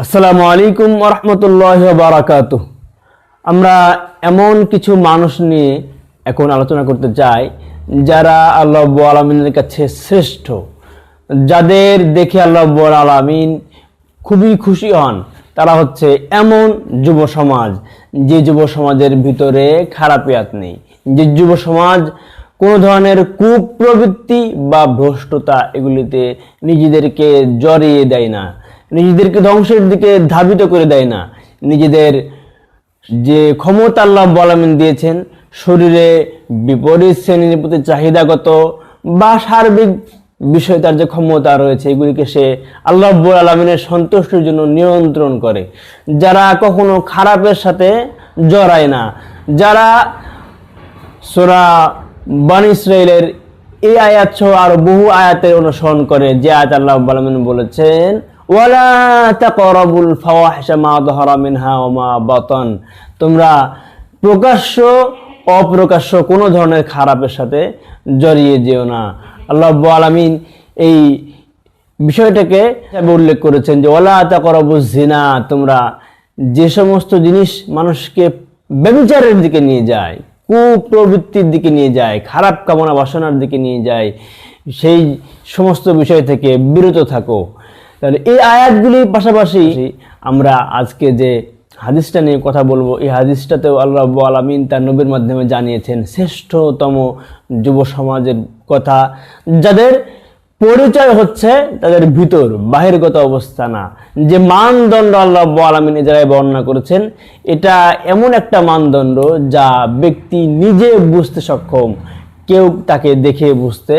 আসসালামু আলাইকুম ওয়া রাহমাতুল্লাহি ওয়া বারাকাতুহু। আমরা এমন কিছু মানুষ নিয়ে এখন আলোচনা করতে চাই যারা আল্লাহ রাব্বুল আলামিনের কাছে শ্রেষ্ঠ, যাদের দেখে আল্লাহ রাব্বুল আলামিন খুবই খুশি হন। তারা হচ্ছে এমন যুব সমাজ, যে যুব সমাজের ভিতরে খারাপিয়াত নেই, যে যুব সমাজ কোনো ধরনের কুপ্রবৃত্তি বা ভ্রষ্টতা এগুলিতে নিজেদেরকে জড়িয়ে দেয় না, নিজেদেরকে ধ্বংসের দিকে ধাবিত করে দেয় না। নিজেদের যে ক্ষমতা আল্লাহ রাব্বুল আলামিন দিয়েছেন, শরীরে বিপরীত শ্রেণীর প্রতি চাহিদাগত বা সার্বিক বিষয় তার যে ক্ষমতা রয়েছে, এগুলিকে সে আল্লাহ রাব্বুল আলামিনের সন্তুষ্টির জন্য নিয়ন্ত্রণ করে। যারা কখনো খারাপের সাথে জড়ায় না, যারা সূরা বনী ইসরাঈলের এই আয়াত সহ আরো বহু আয়াতের অনুসরণ করে, যে আয়াত আল্লাহ রাব্বুল আলামিন বলেছেন ওয়ালা তাকরাবুল ফাওয়াহিশা মা যাহারা মিনহা ওয়া মা বাতান, তোমরা প্রকাশ্য অপ্রকাশ্য কোনো ধরনের খারাপের সাথে জড়িয়ে যেও না। আল্লাহ রাব্বুল আলামিন এই বিষয়টাকে উল্লেখ করেছেন যে ওয়ালা তাকরাবুজ জিনা, তোমরা যে সমস্ত জিনিস মানুষকে ব্যভিচারের দিকে নিয়ে যায়, কুপ্রবৃত্তির দিকে নিয়ে যায়, খারাপ কামনা বাসনার দিকে নিয়ে যায়, সেই সমস্ত বিষয় থেকে বিরত থাকো। তাহলে এই আয়াতগুলির পাশাপাশি আমরা আজকে যে হাদিসটা নিয়ে কথা বলবো, এই হাদিসটাতেও আল্লাহ রাব্বুল আলামিন তার নবীর মাধ্যমে জানিয়েছেন শ্রেষ্ঠতম যুব সমাজের কথা, যাদের পরিচয় হচ্ছে তাদের ভিতর, বাহিরগত অবস্থা না। যে মানদণ্ড আল্লাহ রাব্বুল আলামিন এই জায়গায় বর্ণনা করেছেন, এটা এমন একটা মানদণ্ড যা ব্যক্তি নিজে বুঝতে সক্ষম, কেউ তাকে দেখে বুঝতে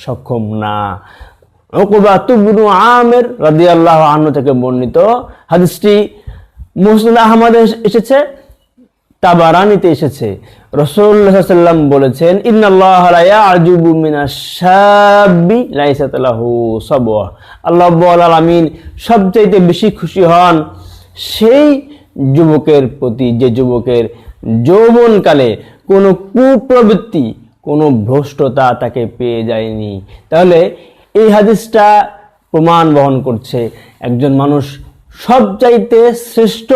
সক্ষম না। উকবা ইবনে আমির রাদিয়াল্লাহু আনহু থেকে বর্ণিত, হাদিসটি মুসনাদ আহমদে এসেছে, তাবারানীতে এসেছে। রাসূলুল্লাহ সাল্লাল্লাহু আলাইহি ওয়াসাল্লাম বলেছেন ইন্নাল্লাহা লা ইয়া'জুবু মিনাশ শাববি লাইসা লাহু সাবওয়া, আল্লাহ রাব্বুল আলামিন সবচেয়ে বেশি খুশি হন সেই যুবকের প্রতি, যে যুবকের যৌবনকালে কোনো কুপ্রবৃত্তি, কোনো ভ্রষ্টতা তাকে পেয়ে যায়নি। তাহলে এই হাদিসটা প্রমাণ বহন করছে একজন মানুষ সবচাইতে শ্রেষ্ঠ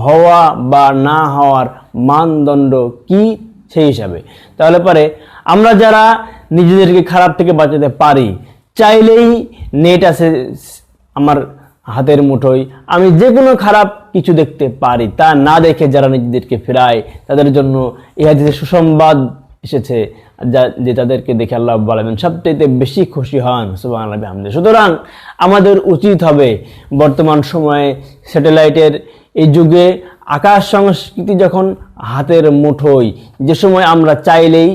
হওয়া বা না হওয়ার মানদণ্ড কি সেই হিসাবে। তাহলে পরে আমরা যারা নিজেদেরকে খারাপ থেকে বাঁচাতে পারি, চাইলেই নেট আছে আমার হাতের মুঠোয়, আমি যে কোনো খারাপ কিছু দেখতে পারি, তা না দেখে যারা নিজেদেরকে ফেরায়, তাদের জন্য এই হাদিসে সুসংবাদ এসেছে যে তাদেরকে দেখে আল্লাহ রাব্বুল আলামিন সবচেয়ে বেশি খুশি হন। সুবহানাল্লাহ বিহামদিহি। সুতরাং আমাদের উচিত হবে বর্তমান সময়ে স্যাটেলাইটের এই যুগে আকাশ সংস্কৃতি যখন হাতের মুঠোয়, যে সময় আমরা চাইলেই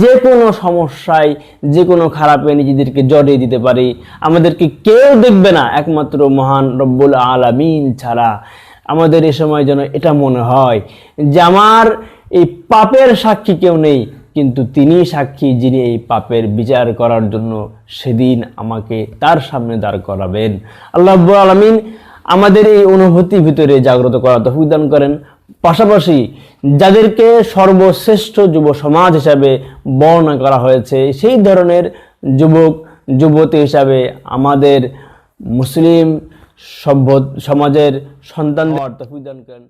যে কোনো সমস্যায়, যে কোনো খারাপে নিজেদেরকে জড়িয়ে দিতে পারি, আমাদেরকে কেউ দেখবে না একমাত্র মহান রব্বুল আলামিন ছাড়া। আমাদের এই সময় যেন এটা মনে হয় যে আমার এই পাপের সাক্ষী কেউ নেই, কিন্তু তিনি সাক্ষী, যিনি এই পাপের বিচার করার জন্য সেদিন আমাকে তার সামনে দাঁড় করাবেন। আল্লাহ রাব্বুল আলামিন আমাদের এই অনুভূতি ভিতরে জাগ্রত করার তৌফিক দান করেন। পাশাপাশি যাদেরকে সর্বশ্রেষ্ঠ যুব সমাজ হিসাবে বর্ণনা করা হয়েছে, সেই ধরনের যুবক যুবতী হিসাবে আমাদের মুসলিম সভ্য সমাজের সন্তানদের তৌফিক দান করেন।